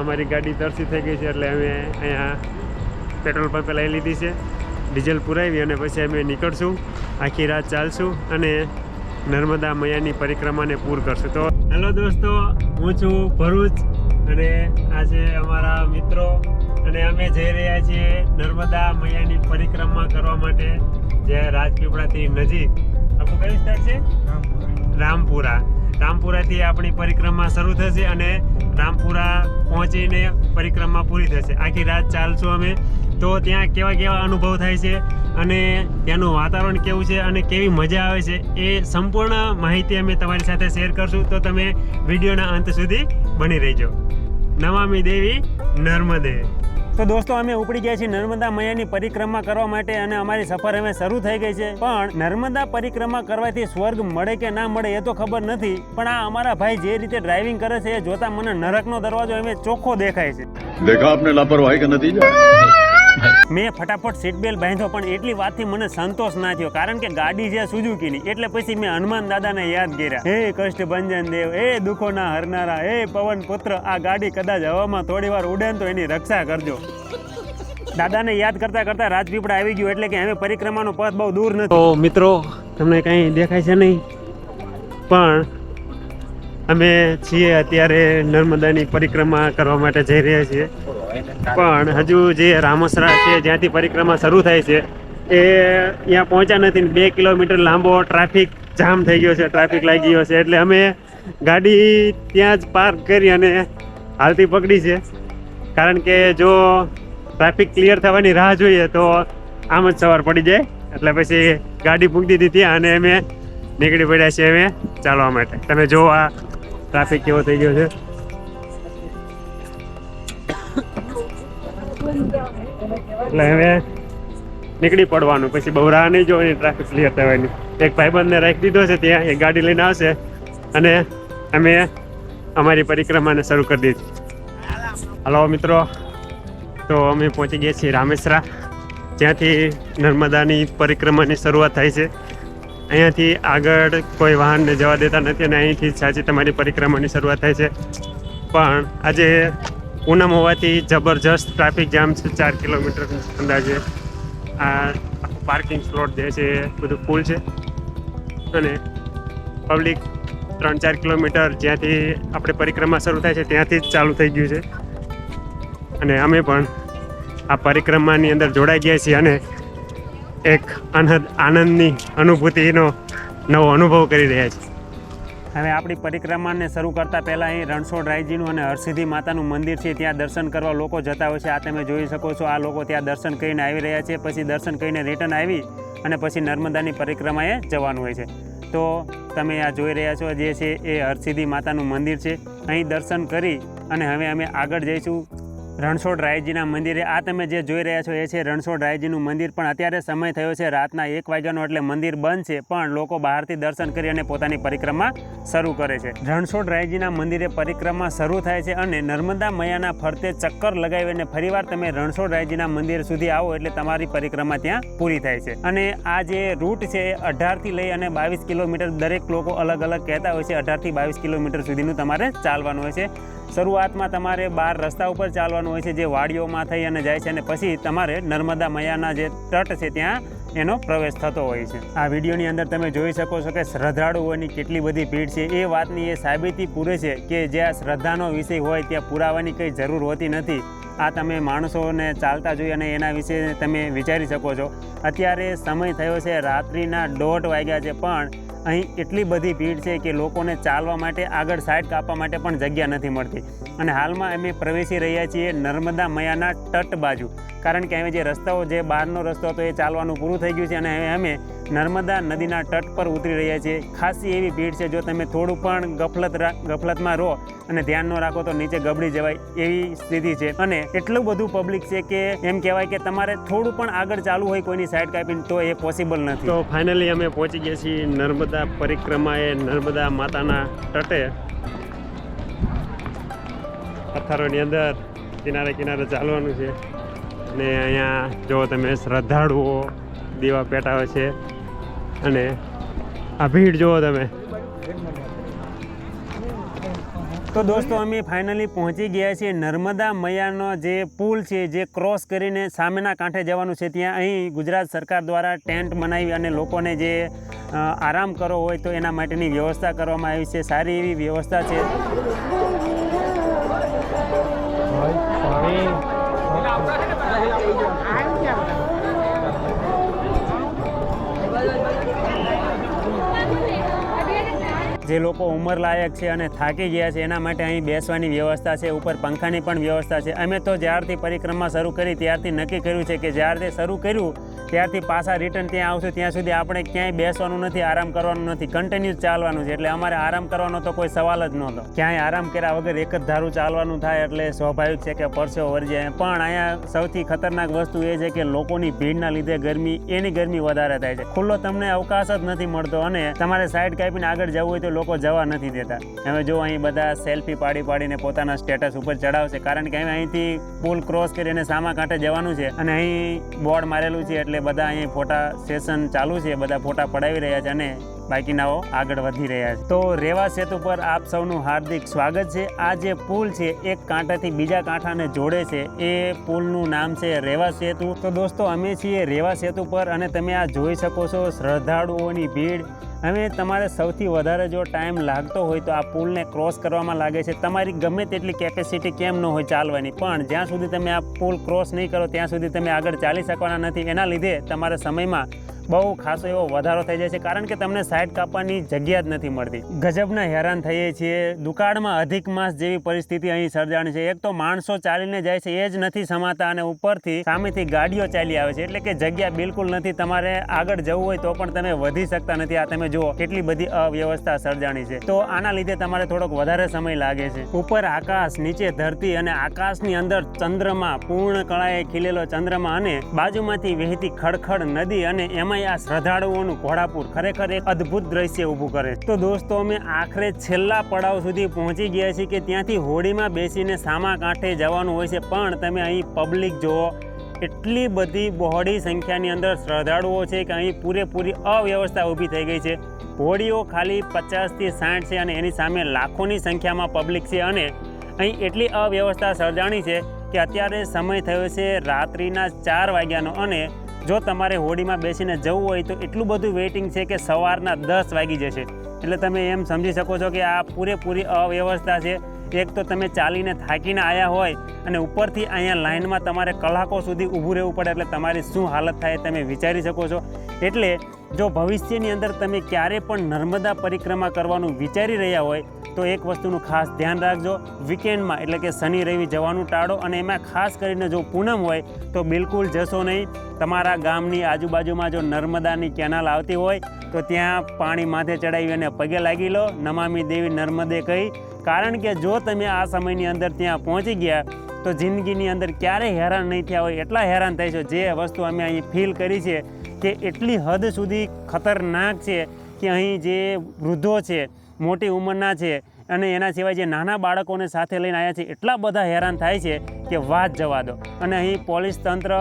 અમારી ગાડી તરસી થઈ ગઈ છે એટલે અમે અહીંયા પેટ્રોલ પંપે લઈ લીધી છે, ડીઝલ પુરાવી અને પછી અમે નીકળશું, આખી રાત ચાલશું અને નર્મદા મૈયાની પરિક્રમાને પૂર કરશું. તો હેલો દોસ્તો, હું છું ભરૂચ અને આ છે અમારા મિત્રો અને અમે જઈ રહ્યા છીએ નર્મદા મૈયાની પરિક્રમા કરવા માટે, જે રાજપીપળાથી નજીક. આપણું કયું સ્થળ છે? રામપુરાથી આપણી પરિક્રમા શરૂ થશે અને રામપુરા પહોંચીને પરિક્રમા પૂરી થશે. આખી રાત ચાલશું અમે. તો ત્યાં કેવા અનુભવ થાય છે અને ત્યાંનું વાતાવરણ કેવું છે અને કેવી મજા આવે છે એ સંપૂર્ણ માહિતી અમે તમારી સાથે શેર કરશું. તો તમે વિડીયોના અંત સુધી બની રહેજો. નમામિ દેવી નર્મદે. તો દોસ્તો, અમે ઉપડી ગયા છીએ નર્મદા મૈયાની પરિક્રમા કરવા માટે અને અમારી સફર હવે શરૂ થઈ ગઈ છે. પણ નર્મદા પરિક્રમા કરવાથી સ્વર્ગ મળે કે ના મળે એ તો ખબર નથી, પણ આ અમારા ભાઈ જે રીતે ડ્રાઇવિંગ કરે છે એ જોતા મને નરકનો દરવાજો અમે ચોખ્ખો દેખાય છે. દેખા આપને લાપરવાહી કા નતીજા. મેં ફટાફટ સીટ બેલ્ટ બાંધ્યો, પણ એટલી વાતથી મને સંતોષ ના થયો, કારણ કે ગાડી છે સુઝુકીની. એટલે પછી મેં હનુમાન દાદાને યાદ કર્યા. હે કષ્ટ ભંજન દેવ, હે દુઃખોના હરનારા, હે પવન પુત્ર, આ ગાડી કદાચ હવામાં થોડી વાર ઉડે તો એની રક્ષા કરજો. દાદાને યાદ કરતા કરતા રાજપીપળા આવી ગયું, એટલે કે હવે પરિક્રમાનો પથ બહુ દૂર નથી. તો મિત્રો, તમને કંઈ દેખાય છે નહીં, પણ અમે છીએ અત્યારે નર્મદાની પરિક્રમા કરવા માટે જઈ રહ્યા છીએ. પણ હજુ જે રામસરા છે જ્યાંથી પરિક્રમા શરૂ થાય છે એ ત્યાં પહોંચ્યા નથી. 2 કિલોમીટર લાંબો ટ્રાફિક જામ થઈ ગયો છે, ટ્રાફિક લાગી ગયો છે. એટલે અમે ગાડી ત્યાં જ પાર્ક કરી અને હાલતી પકડી છે, કારણ કે જો ટ્રાફિક ક્લિયર થવાની રાહ જોઈએ તો આમ જ સવાર પડી જાય. એટલે પછી ગાડી મૂકી દીધી ત્યાં અને અમે નીકળી પડ્યા છીએ અમે ચાલવા માટે. તમે જો આ ટ્રાફિક કેવો થઈ ગયો છે. એટલે હવે નીકળી પડવાનું, પછી બહુ રાહ નહીં જોવાની, ટ્રાફિક ક્લિયર થવાની. એક ભાઈબંધને રાખી દીધો છે ત્યાં, એ ગાડી લઈને આવશે અને અમે અમારી પરિક્રમાને શરૂ કરી દીધી. હલો મિત્રો, તો અમે પહોંચી ગયા છીએ રામેસરા, જ્યાંથી નર્મદાની પરિક્રમાની શરૂઆત થાય છે. અહીંયાથી આગળ કોઈ વાહનને જવા દેતા નથી અને અહીંથી સાચી તમારી પરિક્રમાની શરૂઆત થાય છે. પણ આજે પૂનમ હોવાથી જબરજસ્ત ટ્રાફિક જામ છે. 4 કિલોમીટર અંદાજે આ આખું પાર્કિંગ સ્લોટ જે છે એ બધું ફૂલ છે અને પબ્લિક 3-4 કિલોમીટર જ્યાંથી આપણે પરિક્રમા શરૂ થાય છે ત્યાંથી જ ચાલુ થઈ ગયું છે. અને અમે પણ આ પરિક્રમાની અંદર જોડાઈ ગયા છીએ અને એક આનંદની અનુભૂતિનો નવો અનુભવ કરી રહ્યા છીએ. હવે આપણી પરિક્રમાને શરૂ કરતાં પહેલાં અહીં રણછોડરાયજીનું અને હરસિદ્ધિ માતાનું મંદિર છે, ત્યાં દર્શન કરવા લોકો જતા હોય છે. આ તમે જોઈ શકો છો, આ લોકો ત્યાં દર્શન કરીને આવી રહ્યા છે. પછી દર્શન કરીને રિટર્ન આવી અને પછી નર્મદાની પરિક્રમાએ જવાનું હોય છે. તો તમે આ જોઈ રહ્યા છો જે છે એ હરસિદ્ધિ માતાનું મંદિર છે. અહીં દર્શન કરી અને હવે અમે આગળ જઈશું રણછોડરાયજીના મંદિરે. આ તમે જે જોઈ રહ્યા છો એ છે રણછોડરાયજીનું મંદિર. પણ અત્યારે સમય થયો છે રાતના 1 વાગ્યાનો, એટલે મંદિર બંધ છે, પણ લોકો બહારથી દર્શન કરી અને પોતાની પરિક્રમા શરૂ કરે છે. રણછોડરાયજીના મંદિરે પરિક્રમા શરૂ થાય છે અને નર્મદા મૈયાના ફરતે ચક્કર લગાવીને ફરીવાર તમે રણછોડરાયજીના મંદિર સુધી આવો એટલે તમારી પરિક્રમા ત્યાં પૂરી થાય છે. અને આ જે રૂટ છે એ 18થી લઈ અને 22 કિલોમીટર, દરેક લોકો અલગ અલગ કહેતા હોય છે. 18થી 22 કિલોમીટર સુધીનું તમારે ચાલવાનું હોય છે. શરૂઆતમાં તમારે 12 રસ્તા ઉપર ચાલવાનું હોય છે, જે વાડીઓમાં થઈ અને જાય છે, અને પછી તમારે નર્મદા મૈયાના જે તટ છે ત્યાં એનો પ્રવેશ થતો હોય છે. આ વિડીયોની અંદર તમે જોઈ શકો છો કે શ્રદ્ધાળુઓની કેટલી બધી ભીડ છે. એ વાતની એ સાબિતી પૂરે છે કે જ્યાં શ્રદ્ધાનો વિષય હોય ત્યાં પુરાવાની કંઈ જરૂર હોતી નથી. આ તમે માણસોને ચાલતા જોઈ અને એના વિશે તમે વિચારી શકો છો. અત્યારે સમય થયો છે રાત્રિના 1:30 વાગ્યા છે, પણ અહીં એટલી બધી ભીડ છે કે લોકોને ચાલવા માટે, આગળ સાઈડ કાપવા માટે પણ જગ્યા નથી મળતી. અને હાલમાં અમે પ્રવેશી રહ્યા છીએ નર્મદા મૈયાના તટ બાજુ, કારણ કે હવે જે રસ્તાઓ, જે બહારનો રસ્તો હતો એ ચાલવાનું પૂરું થઈ ગયું છે અને હવે અમે નર્મદા નદીના તટ પર ઉતરી રહ્યા છીએ. ખાસી એવી ભીડ છે, જો તમે થોડું પણ ગફલતમાં રહો અને ધ્યાન ન રાખો તો નીચે ગબડી જવાય એવી સ્થિતિ છે. અને એટલું બધું પબ્લિક છે કે એમ કહેવાય કે તમારે થોડું પણ આગળ ચાલવું હોય કોઈની સાઈડ કાપીને તો એ પોસિબલ નથી. તો ફાઇનલી અમે પહોંચી ગયા છીએ નર્મદા પરિક્રમાએ, નર્મદા માતાના તટે. પથ્થરોની અંદર કિનારે કિનારે ચાલવાનું છે અને અહીંયા જો તમે શ્રદ્ધાળુઓ દીવા પેટાવે છે અને આ ભીડ જુઓ તમે. તો દોસ્તો અમે ફાઇનલી પહોંચી ગયા છીએ નર્મદા મૈયાનો જે પુલ છે જે ક્રોસ કરીને સામેના કાંઠે જવાનું છે ત્યાં અહીં ગુજરાત સરકાર દ્વારા ટેન્ટ બનાવી અને લોકોને જે આરામ કરવો હોય તો એના માટેની વ્યવસ્થા કરવામાં આવી છે. સારી એવી વ્યવસ્થા છે. જે લોકો ઉંમરલાયક છે અને થાકી ગયા છે એના માટે અહીં બેસવાની વ્યવસ્થા છે. ઉપર પંખાની પણ વ્યવસ્થા છે. અમે તો જ્યારથી પરિક્રમા શરૂ કરી ત્યારથી નક્કી કર્યું છે કે જ્યારથી શરૂ કર્યું ત્યારથી પાછા રિટર્ન ત્યાં આવશું ત્યાં સુધી આપણે ક્યાંય બેસવાનું નથી, આરામ કરવાનું નથી, કન્ટિન્યુઅસ ચાલવાનું છે. એટલે અમારે આરામ કરવાનો તો કોઈ સવાલ જ નહોતો. ક્યાંય આરામ કર્યા વગર એક જ ધારું ચાલવાનું થાય એટલે સ્વાભાવિક છે કે પરસેવો વળી જાય. પણ અહીંયા સૌથી ખતરનાક વસ્તુ એ છે કે લોકોની ભીડના લીધે એની ગરમી વધારે થાય છે. ખુલ્લો તમને અવકાશ જ નથી મળતો અને તમારે સાઈડ કાપીને આગળ જવું હોય તો લોકો જવા નથી દેતા. હવે જો અહીં બધા સેલ્ફી પાડીને પોતાના સ્ટેટસ ઉપર ચડાવશે કારણ કે અહીંથી પુલ ક્રોસ કરીને સામા કાંઠે જવાનું છે અને અહીં બોર્ડ મારેલું છે એટલે બધા અહીં ફોટા સેશન ચાલુ છે. બધા ફોટા પડાવી રહ્યા છે અને બાકીનાઓ આગળ વધી રહ્યા છે. તો રેવા સેતુ પર આપ સૌનું હાર્દિક સ્વાગત છે. આ જે પુલ છે એક કાંઠાથી બીજા કાંઠાને જોડે છે એ પુલનું નામ છે રેવા સેતુ. તો દોસ્તો અમે છીએ રેવા સેતુ પર અને તમે આ જોઈ શકો છો શ્રદ્ધાળુઓની ભીડ. હવે તમારે સૌથી વધારે જો ટાઈમ લાગતો હોય તો આ પુલને ક્રોસ કરવામાં લાગે છે. તમારી ગમે તેટલી કેપેસિટી કેમ ન હોય ચાલવાની, પણ જ્યાં સુધી તમે આ પુલ ક્રોસ નહીં કરો ત્યાં સુધી તમે આગળ ચાલી શકવાના નથી. એના લીધે તમારા સમયમાં બહુ ખાસો એવો વધારો થઈ જાય છે કારણ કે તમને સાઈડ કાપવાની જગ્યા જ નથી મળતી. ગજબના હેરાન થઈએ છીએ. દુકાળમાં અધિક માસ જેવી પરિસ્થિતિ અહીં સર્જાણી છે. એક તો માણસો ચાલીને જાય છે એ જ નથી સમાતા અને ઉપરથી સામેથી ગાડીઓ ચાલી આવે છે એટલે કે જગ્યા બિલકુલ નથી. તમારે આગળ જવું હોય તો પણ તમે વધી શકતા નથી. આ તમે જુઓ કેટલી બધી અવ્યવસ્થા સર્જાણી છે. તો આના લીધે તમારે થોડોક વધારે સમય લાગે છે. ઉપર આકાશ, નીચે ધરતી અને આકાશની અંદર ચંદ્રમા, પૂર્ણ કળાએ ખીલેલો ચંદ્રમા અને બાજુમાંથી વહેતી ખડખડ નદી અને એમાં આ શ્રદ્ધાળુઓનું ઘોડાપુર ખરેખર એક અદ્ભુત દ્રશ્ય ઊભું કરે છે. તો દોસ્તો અમે આખરે છેલ્લા પડાવ સુધી પહોંચી ગયા છીએ કે ત્યાંથી હોડીમાં બેસીને સામા કાંઠે જવાનું હોય છે. પણ તમે અહીં પબ્લિક જુઓ, એટલી બધી બહોળી સંખ્યાની અંદર શ્રદ્ધાળુઓ છે કે અહીં પૂરેપૂરી અવ્યવસ્થા ઊભી થઈ ગઈ છે. હોડીઓ ખાલી 50 થી 60 છે અને એની સામે લાખોની સંખ્યામાં પબ્લિક છે અને અહીં એટલી અવ્યવસ્થા સર્જાણી છે કે અત્યારે સમય થયો છે રાત્રિના 4 વાગ્યાનો અને જો તમારે હોડીમાં બેસીને જવું હોય તો એટલું બધું વેઇટિંગ છે કે સવારના 10 વાગી જશે. એટલે તમે એમ સમજી શકો છો કે આ પૂરેપૂરી અવ્યવસ્થા છે. એક તો તમે ચાલીને થાકીને આવ્યા હોય અને ઉપરથી અહીંયા લાઇનમાં તમારે કલાકો સુધી ઊભું રહેવું પડે એટલે તમારી શું હાલત થાય તમે વિચારી શકો છો. એટલે જો ભવિષ્યની અંદર તમે ક્યારે પણ નર્મદા પરિક્રમા કરવાનું વિચારી રહ્યા હોય તો એક વસ્તુનું ખાસ ધ્યાન રાખજો. વીકેન્ડમાં એટલે કે શનિ રવિ જવાનું ટાળો અને એમાં ખાસ કરીને જો પૂનમ હોય તો બિલકુલ જશો નહીં. તમારા ગામની આજુબાજુમાં જો નર્મદાની કેનાલ આવતી હોય તો ત્યાં પાણી માથે ચડાવી અને પગે લાગી લો, નમામિ દેવી નર્મદે કહી. કારણ કે જો તમે આ સમયની અંદર ત્યાં પહોંચી ગયા તો જિંદગીની અંદર ક્યારેય હેરાન નહીં થયા હોય એટલા હેરાન થાય છે. જે વસ્તુ અમે અહીં ફીલ કરી છે કે એટલી હદ સુધી ખતરનાક છે કે અહીં જે વૃદ્ધો છે, મોટી ઉંમરના છે અને એના સિવાય જે નાના બાળકોને સાથે લઈને આવ્યા છે એટલા બધા હેરાન થાય છે કે વાત જવા દો. અને અહીં પોલીસ તંત્ર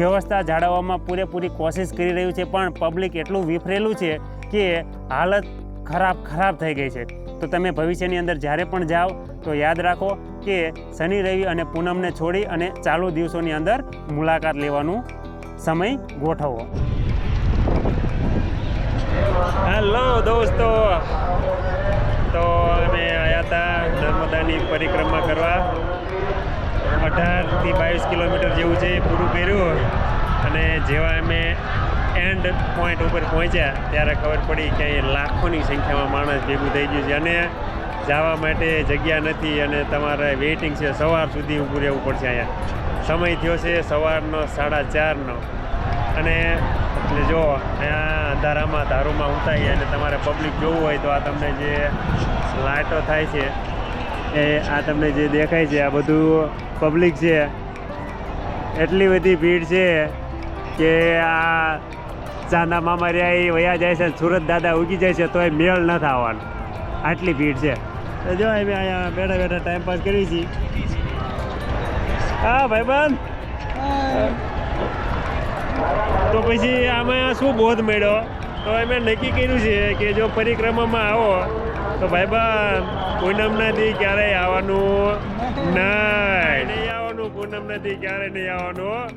વ્યવસ્થા જાળવવામાં પૂરેપૂરી કોશિશ કરી રહ્યું છે પણ પબ્લિક એટલું વિફરેલું છે કે હાલત ખરાબ થઈ ગઈ છે. તો તમે ભવિષ્યની અંદર જ્યારે પણ જાઓ તો યાદ રાખો કે શનિ રવિ અને પૂનમને છોડી અને ચાલુ દિવસોની અંદર મુલાકાત લેવાનું સમય ગોઠવો. હેલો દોસ્તો, તો અમે આવ્યા હતા નર્મદાની પરિક્રમા કરવા. 18 થી 22 કિલોમીટર જેવું છે પૂરું કર્યું અને જેવા અમે એન્ડ પોઈન્ટ ઉપર પહોંચ્યા ત્યારે ખબર પડી કે અહીં લાખોની સંખ્યામાં માણસ ભેગું થઈ ગયું છે અને જવા માટે જગ્યા નથી અને તમારે વેઇટિંગ છે. સવાર સુધી ઊભું રહેવું પડશે. અહીંયા સમય થયો છે સવારનો 4:30 અને એટલે જો અહીંયા અંધારામાં ધારુમાં ઉતારી અને તમારે પબ્લિક જોવું હોય તો આ તમને જે લાઇટો થાય છે એ આ તમને જે દેખાય છે આ બધું પબ્લિક છે. એટલી બધી ભીડ છે કે આ ચાંદા મામા રહ્યા એ વયા જાય છે, સુરત દાદા ઉગી જાય છે તોય મેળ ન થવાનું, આટલી ભીડ છે. તો જો અમે અહીંયા બેઠા ટાઈમ પાસ કરી છીએ. હા ભાઈબંધ, તો પછી આમાં શું બોધ મળ્યો તો અમે નક્કી કર્યું છે કે જો પરિક્રમામાં આવો તો ભાઈબંધ પૂનમના દી ક્યારેય આવવાનું નહીં આવવાનું, પૂનમના દી ક્યારે નહીં આવવાનું,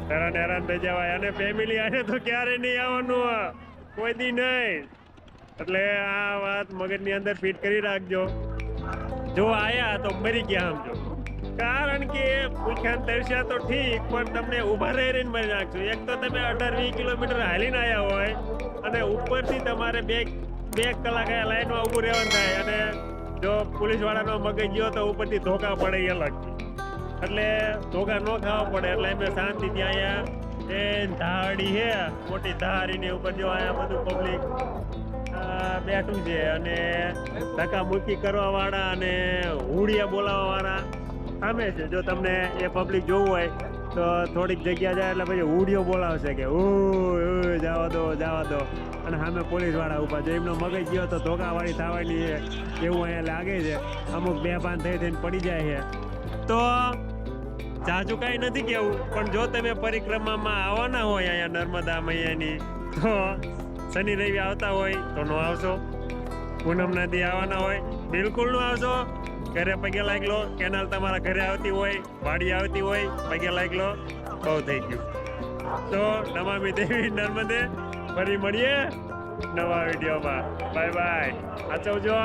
હેરાન થઈ જવાય. અને ફેમિલી આને તો ક્યારે નહીં આવવાનું, કોઈ દી નહીં. એટલે આ વાત મગજની અંદર ફિટ કરી રાખજો. જો આયા તો મરી ગયા સમજો, કારણ કે ભૂખ્યા તરસ્યા તો ઠીક, પણ તમને ઊભા રહીને મરી નાખજો. એક તો તમે 18-20 કિલોમીટર હાલીને આવ્યા હોય અને ઉપરથી તમારે બે કલાક આ લાઈનમાં ઊભું રહેવાનું થાય. અને જો પોલીસ વાળાનો મગજ ગયો તો ઉપરથી ધોકા પડે એ અલગ, એટલે ધોકા ન ખાવા પડે. એટલે અમે શાંતિ ત્યાં અહીંયા એ ધાડી છે મોટી ધારીની ઉપર જો અહીંયા બધું પબ્લિક બેઠું છે અને ધક્કા મુક્કી કરવા વાળા અને હુડિયા બોલાવવા વાળા સામે છે. જો તમને એ પબ્લિક જોવું હોય તો થોડીક જગ્યા જાય એટલે પછી હુડિયો બોલાવશે કે ઓય જવા દો જવા દો. અને સામે પોલીસ વાળા ઉભા છે, એમનો મગજ ગયો તો ધોકાવાળી થવાની છે એવું અહીંયા લાગે છે. અમુક બેભાન થઈને પડી જાય છે. તો જાજુ કાંઈ નથી કેવું, પણ જો તમે પરિક્રમામાં આવવાના હોય અહીંયા નર્મદા મૈયાની તો શનિ રવિ આવતા હોય તો ન આવશો. પૂનમના દી આવવાના હોય બિલકુલ ન આવશો. ઘરે પગે લાગી લો, કેનાલ તમારા ઘરે આવતી હોય, વાડી આવતી હોય, પગે લાગી લો, બહુ થઈ ગયું. તો નમામિ દેવી નર્મદે, ફરી મળીએ નવા વિડીયોમાં. Bye bye, સાચવજો.